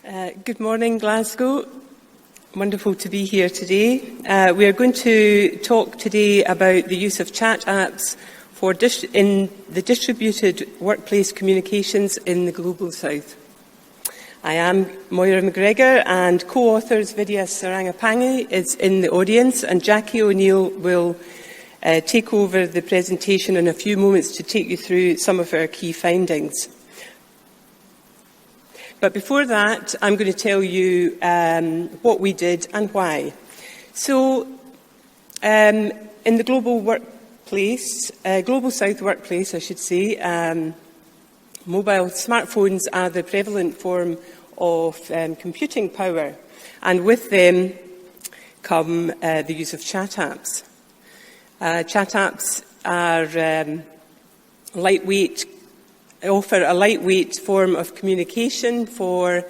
Good morning, Glasgow. Wonderful to be here today. We are going to talk today about the use of chat apps in the distributed workplace communications in the Global South. I am Moira McGregor, and co-authors Vidya Sarangapani is in the audience, and Jacki O'Neill will take over the presentation in a few moments to take you through some of our key findings. But before that, I'm going to tell you what we did and why. So, in the global workplace, Global South workplace, I should say, mobile smartphones are the prevalent form of computing power, and with them come the use of chat apps. Chat apps are offer a lightweight form of communication for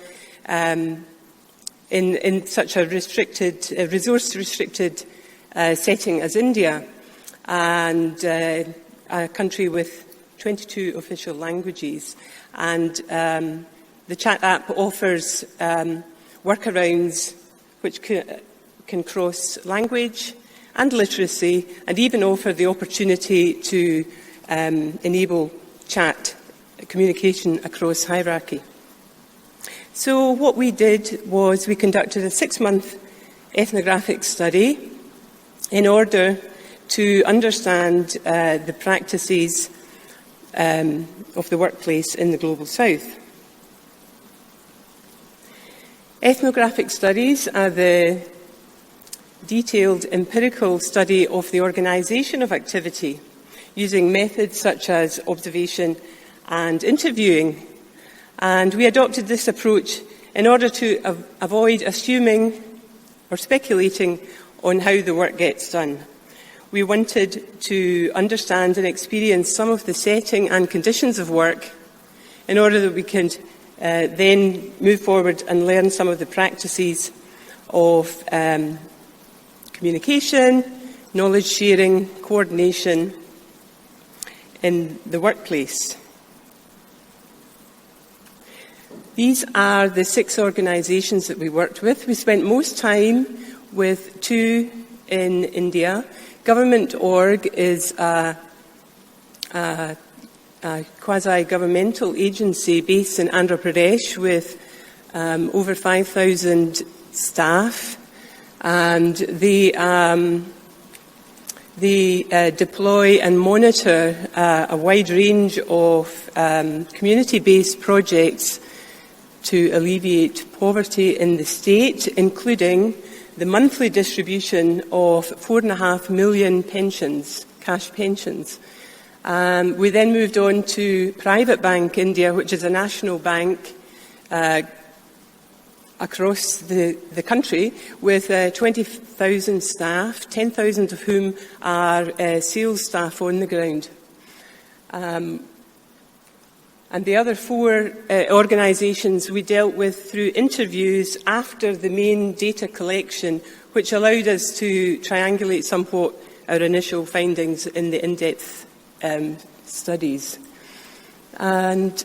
in such a restricted, resource-restricted setting as India, and a country with 22 official languages. And the chat app offers workarounds which can cross language and literacy, and even offer the opportunity to enable chat communication across hierarchy. So what we did was we conducted a 6-month ethnographic study in order to understand the practices of the workplace in the Global South. Ethnographic studies are the detailed empirical study of the organisation of activity using methods such as observation and interviewing. And we adopted this approach in order to avoid assuming or speculating on how the work gets done. We wanted to understand and experience some of the setting and conditions of work in order that we could then move forward and learn some of the practices of communication, knowledge sharing, coordination in the workplace. These are the 6 organisations that we worked with. We spent most time with 2 in India. Government Org is a quasi-governmental agency based in Andhra Pradesh with over 5,000 staff, and they deploy and monitor a wide range of community-based projects to alleviate poverty in the state, including the monthly distribution of 4.5 million pensions, cash pensions. We then moved on to Private Bank India, which is a national bank across the country with 20,000 staff, 10,000 of whom are sales staff on the ground. And the other 4 organisations we dealt with through interviews after the main data collection, which allowed us to triangulate somewhat our initial findings in the in-depth studies. And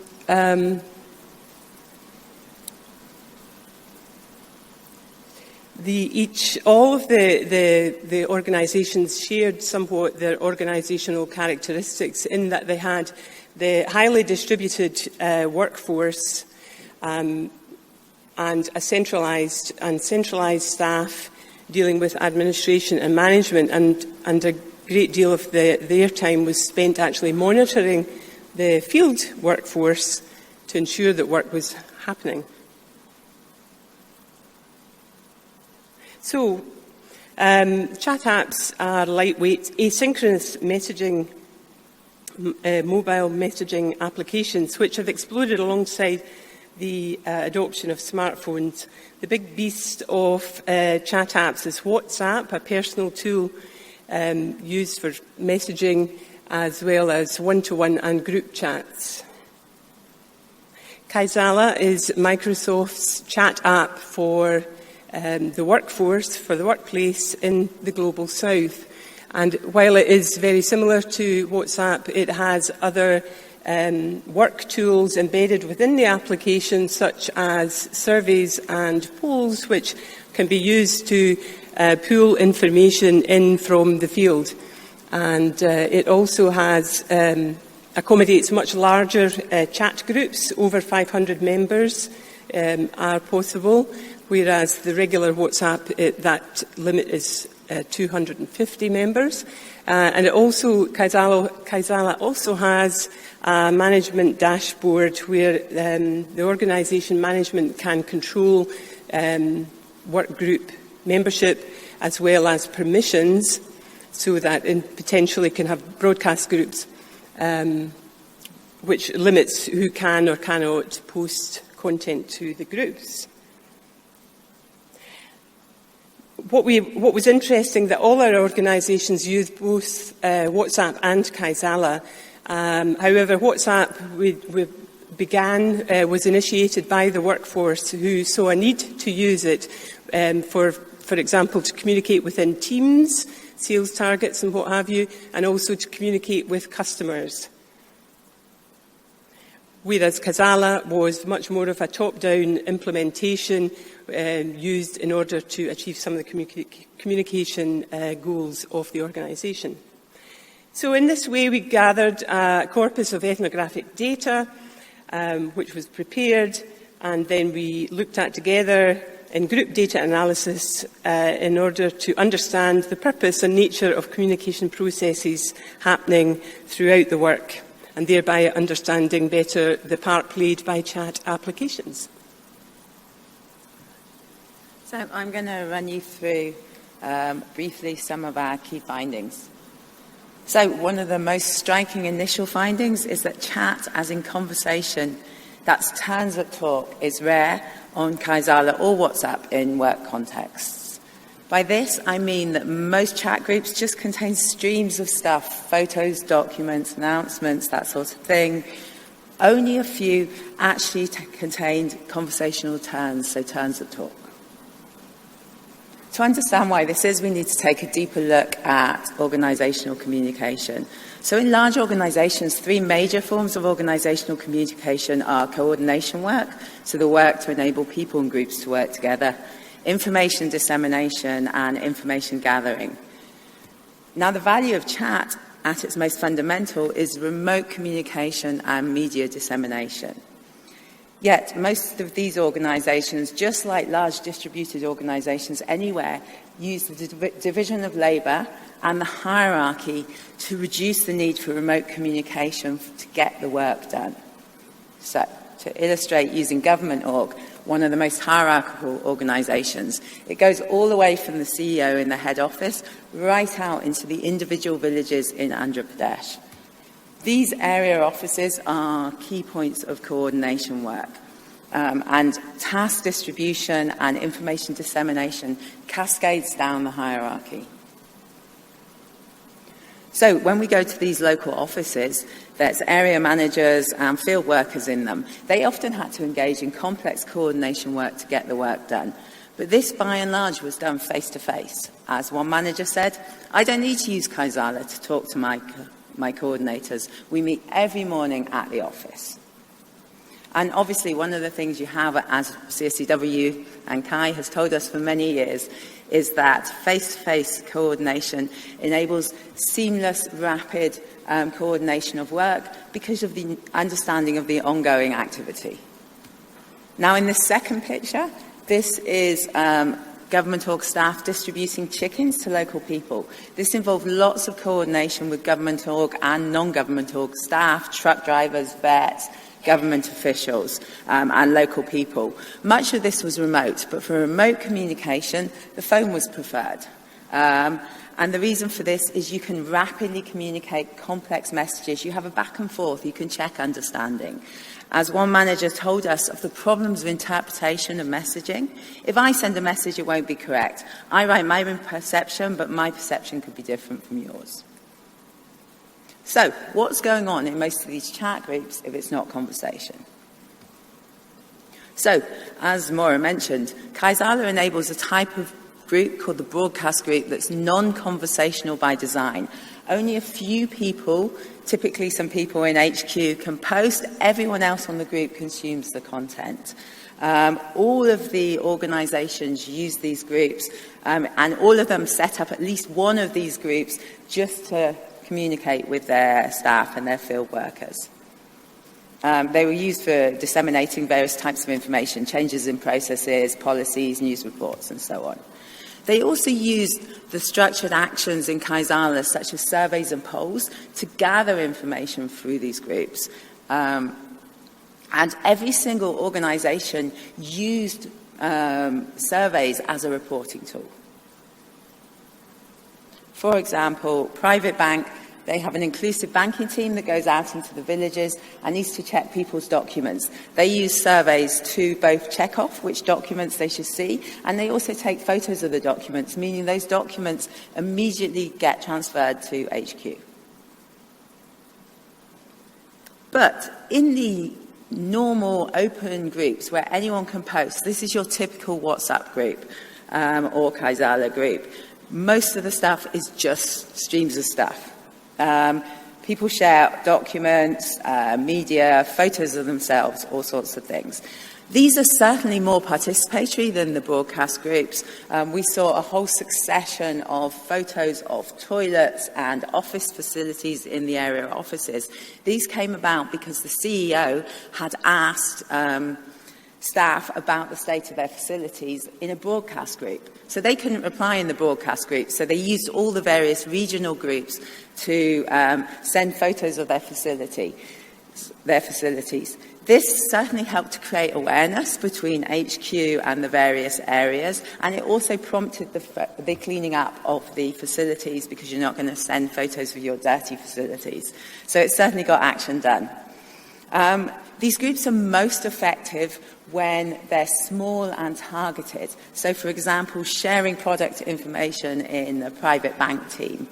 all of the organisations shared somewhat their organisational characteristics in that they had the highly distributed workforce and a centralised staff dealing with administration and management, and a great deal of their time was spent actually monitoring the field workforce to ensure that work was happening. So, chat apps are lightweight, asynchronous messaging, mobile messaging applications which have exploded alongside the adoption of smartphones. The big beast of chat apps is WhatsApp, a personal tool used for messaging as well as one-to-one and group chats. Kaizala is Microsoft's chat app for the workforce, for the workplace in the Global South. And while it is very similar to WhatsApp, it has other work tools embedded within the application, such as surveys and polls, which can be used to pull information in from the field. And it also has accommodates much larger chat groups. Over 500 members are possible, whereas the regular WhatsApp, that limit is 250 members. And it also, Kaizala also has a management dashboard where the organisation management can control work group membership as well as permissions, so that it potentially can have broadcast groups, which limits who can or cannot post content to the groups. What was interesting, that all our organisations use both WhatsApp and Kaizala. However, WhatsApp was initiated by the workforce, who saw a need to use it for example, to communicate within teams, sales targets and what have you, and also to communicate with customers. Whereas Kaizala was much more of a top-down implementation used in order to achieve some of the communication goals of the organisation. So in this way, we gathered a corpus of ethnographic data, which was prepared, and then we looked at together in group data analysis in order to understand the purpose and nature of communication processes happening throughout the work, and thereby understanding better the part played by chat applications. So I'm going to run you through briefly some of our key findings. So one of the most striking initial findings is that chat, as in conversation, that's turns of talk, is rare on Kaizala or WhatsApp in work contexts. By this, I mean that most chat groups just contain streams of stuff, photos, documents, announcements, that sort of thing. Only a few actually contained conversational turns, so turns of talk. To understand why this is, we need to take a deeper look at organisational communication. So in large organisations, three major forms of organisational communication are coordination work, so the work to enable people and groups to work together, information dissemination, and information gathering. Now, the value of chat at its most fundamental is remote communication and media dissemination. Yet, most of these organisations, just like large distributed organisations anywhere, use the division of labour and the hierarchy to reduce the need for remote communication to get the work done. So, to illustrate using Government Org, one of the most hierarchical organisations, it goes all the way from the CEO in the head office right out into the individual villages in Andhra Pradesh. These area offices are key points of coordination work, and task distribution and information dissemination cascades down the hierarchy. So when we go to these local offices, there's area managers and field workers in them. They often had to engage in complex coordination work to get the work done. But this, by and large, was done face-to-face. As one manager said, I don't need to use Kaizala to talk to my coordinators. We meet every morning at the office. And obviously, one of the things you have, as CSCW and Kai has told us for many years, is that face-to-face coordination enables seamless, rapid coordination of work because of the understanding of the ongoing activity. Now, in this second picture, this is Government Org staff distributing chickens to local people. This involved lots of coordination with Government Org and non-Government Org staff, truck drivers, vets, government officials, and local people. Much of this was remote, but for remote communication, the phone was preferred. And the reason for this is you can rapidly communicate complex messages. You have a back and forth. You can check understanding. As one manager told us of the problems of interpretation of messaging, if I send a message, it won't be correct. I write my perception, but my perception could be different from yours. So, what's going on in most of these chat groups if it's not conversation? So, as Moira mentioned, Kaizala enables a type of group called the broadcast group that's non-conversational by design. Only a few people, typically some people in HQ, can post. Everyone else on the group consumes the content. All of the organisations use these groups, and all of them set up at least one of these groups just to communicate with their staff and their field workers. They were used for disseminating various types of information, changes in processes, policies, news reports, and so on. They also used the structured actions in Kaisala, such as surveys and polls, to gather information through these groups. And every single organisation used surveys as a reporting tool. For example, Private Bank, they have an inclusive banking team that goes out into the villages and needs to check people's documents. They use surveys to both check off which documents they should see, and they also take photos of the documents, meaning those documents immediately get transferred to HQ. But in the normal open groups where anyone can post, this is your typical WhatsApp group or Kaisala group, most of the stuff is just streams of stuff. People share documents, media, photos of themselves, all sorts of things. These are certainly more participatory than the broadcast groups. We saw a whole succession of photos of toilets and office facilities in the area offices. These came about because the CEO had asked staff about the state of their facilities in a broadcast group. So they couldn't reply in the broadcast group, so they used all the various regional groups to send photos of their facilities. This certainly helped to create awareness between HQ and the various areas, and it also prompted the cleaning up of the facilities, because you're not going to send photos of your dirty facilities. So it certainly got action done. These groups are most effective when they're small and targeted. So, for example, sharing product information in the Private Bank team.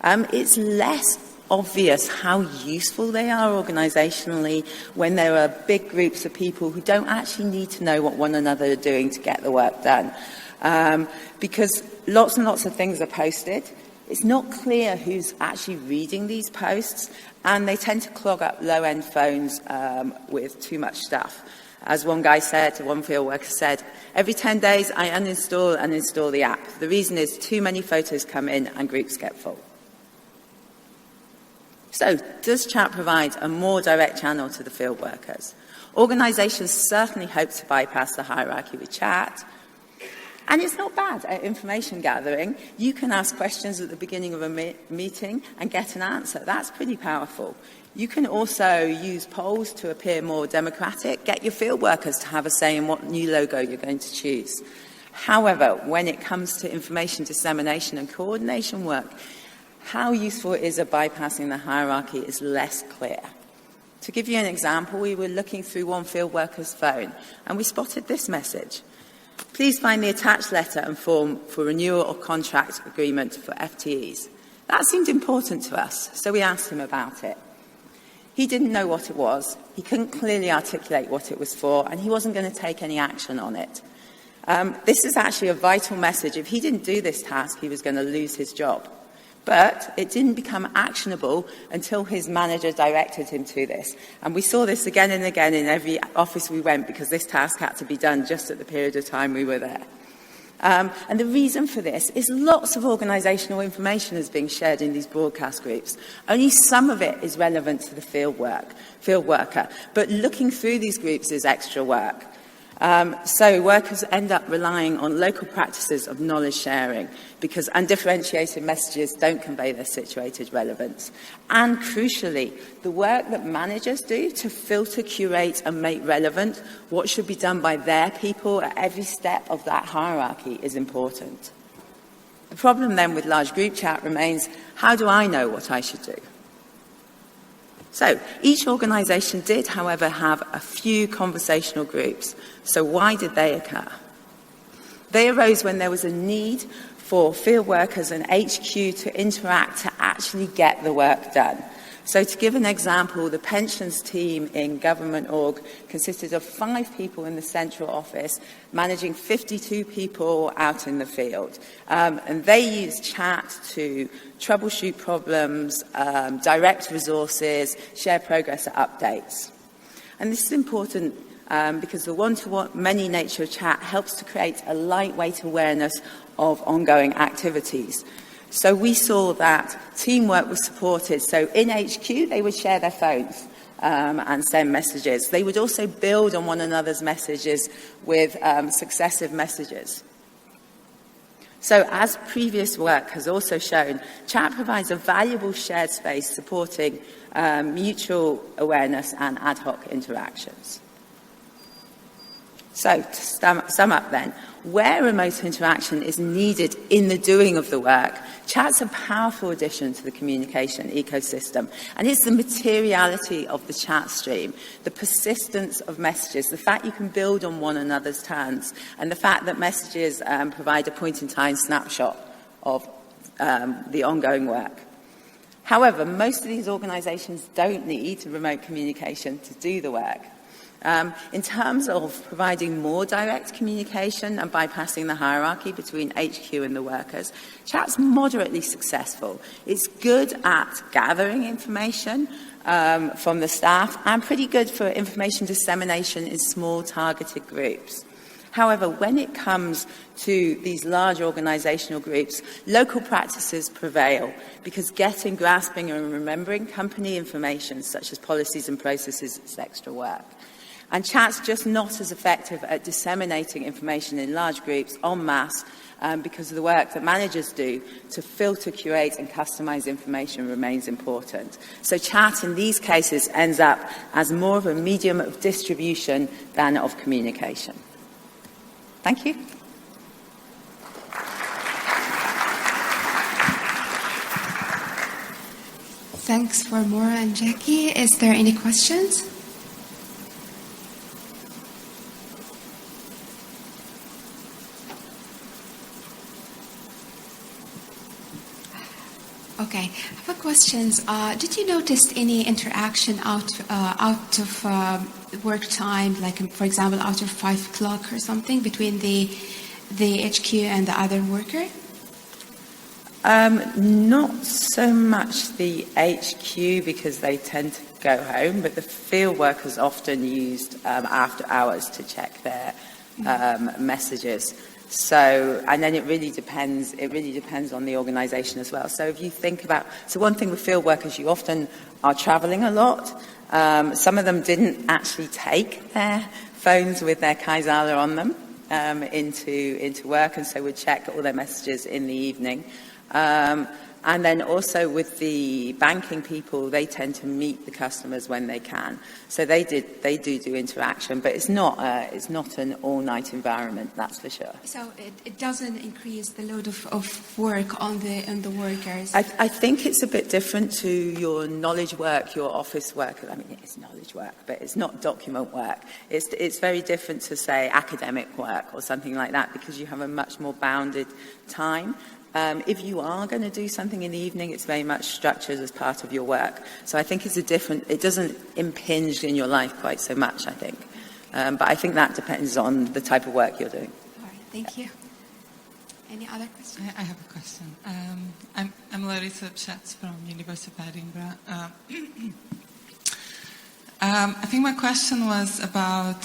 It's less obvious how useful they are organisationally when there are big groups of people who don't actually need to know what one another are doing to get the work done. Because lots and lots of things are posted. It's not clear who's actually reading these posts, and they tend to clog up low-end phones with too much stuff. As one guy said, one field worker said, every 10 days I uninstall and install the app. The reason is too many photos come in and groups get full. So, does chat provide a more direct channel to the field workers? Organisations certainly hope to bypass the hierarchy with chat. And it's not bad at information gathering. You can ask questions at the beginning of a meeting and get an answer. That's pretty powerful. You can also use polls to appear more democratic. Get your field workers to have a say in what new logo you're going to choose. However, when it comes to information dissemination and coordination work, how useful it is at bypassing the hierarchy is less clear. To give you an example, we were looking through one field worker's phone and we spotted this message. Please find the attached letter and form for renewal or contract agreement for FTEs. That seemed important to us, so we asked him about it. He didn't know what it was, he couldn't clearly articulate what it was for, and he wasn't going to take any action on it. This is actually a vital message. If he didn't do this task, he was going to lose his job. But it didn't become actionable until his manager directed him to this. And we saw this again and again in every office we went, because this task had to be done just at the period of time we were there. And the reason for this is lots of organisational information is being shared in these broadcast groups. Only some of it is relevant to the field worker. But looking through these groups is extra work. So workers end up relying on local practices of knowledge sharing, because undifferentiated messages don't convey their situated relevance. And crucially, the work that managers do to filter, curate and make relevant what should be done by their people at every step of that hierarchy is important. The problem then with large group chat remains, how do I know what I should do? So, each organisation did, however, have a few conversational groups. So why did they occur? They arose when there was a need for field workers and HQ to interact to actually get the work done. So to give an example, the pensions team in Government Org consisted of 5 people in the central office managing 52 people out in the field. And they used chat to troubleshoot problems, direct resources, share progress updates. And this is important because the one-to-many nature of chat helps to create a lightweight awareness of ongoing activities. So we saw that teamwork was supported. So in HQ, they would share their phones and send messages. They would also build on one another's messages with successive messages. So as previous work has also shown, chat provides a valuable shared space supporting mutual awareness and ad hoc interactions. So to sum up then, where remote interaction is needed in the doing of the work, chat's a powerful addition to the communication ecosystem. And it's the materiality of the chat stream, the persistence of messages, the fact you can build on one another's turns, and the fact that messages provide a point-in-time snapshot of the ongoing work. However, most of these organisations don't need remote communication to do the work. In terms of providing more direct communication and bypassing the hierarchy between HQ and the workers, chat's moderately successful. It's good at gathering information from the staff and pretty good for information dissemination in small targeted groups. However, when it comes to these large organisational groups, local practices prevail because getting, grasping and remembering company information such as policies and processes is extra work. And chat's just not as effective at disseminating information in large groups en masse because of the work that managers do to filter, curate and customise information remains important. So chat in these cases ends up as more of a medium of distribution than of communication. Thank you. Thanks for Moira and Jacki. Is there any questions? Okay, I have a question. Did you notice any interaction out of work time, like for example, out of 5 o'clock or something, between the HQ and the other worker? Not so much the HQ because they tend to go home, but the field workers often used after hours to check their messages. So, and then it really depends on the organisation as well. So if you think about, so one thing with field workers, you often are travelling a lot. Some of them didn't actually take their phones with their Kaizala on them into work, and so would check all their messages in the evening. And then also with the banking people, they tend to meet the customers when they can. So they do interaction, but it's not an all-night environment, that's for sure. So it doesn't increase the load of work on the workers? I think it's a bit different to your knowledge work, your office work. I mean, it's knowledge work, but it's not document work. It's very different to, say, academic work or something like that, because you have a much more bounded time. If you are going to do something in the evening, it's very much structured as part of your work. So I think it doesn't impinge in your life quite so much, I think. But I think that depends on the type of work you're doing. All right, thank you. Any other questions? I have a question. I'm Larissa Schatz from University of Edinburgh. I think my question was about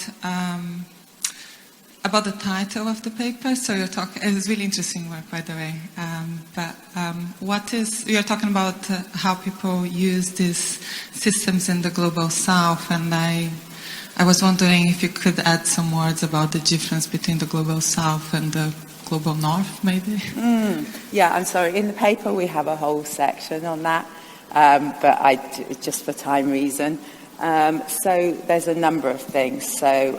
the title of the paper. So you're talking, it's really interesting work, by the way. You're talking about how people use these systems in the global south, and I was wondering if you could add some words about the difference between the global south and the global north, maybe. Yeah, I'm sorry. In the paper, we have a whole section on that, but just for time reason. So there's a number of things. So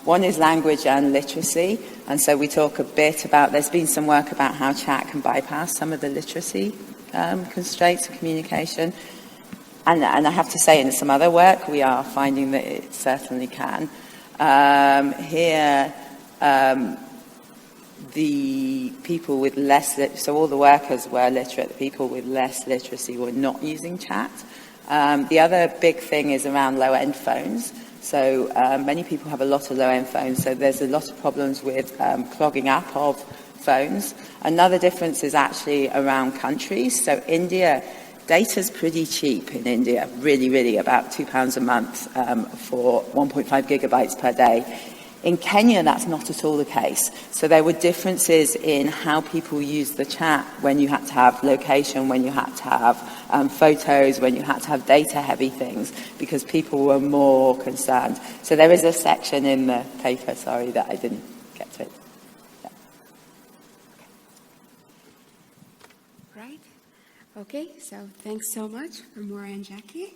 one is language and literacy. And so we talk a bit about, there's been some work about how chat can bypass some of the literacy constraints of communication. And I have to say, in some other work, we are finding that it certainly can. Here, the people with less, so all the workers were literate, the people with less literacy were not using chat. The other big thing is around low-end phones. So many people have a lot of low-end phones, so there's a lot of problems with clogging up of phones. Another difference is actually around countries. So India, data's pretty cheap in India, really, about £2 a month for 1.5 gigabytes per day. In Kenya, that's not at all the case. So there were differences in how people used the chat when you had to have location, when you had to have photos, when you had to have data-heavy things, because people were more concerned. So there is a section in the paper, sorry, that I didn't get to it. Yeah. Right. Okay, so thanks so much for Moira and Jacki.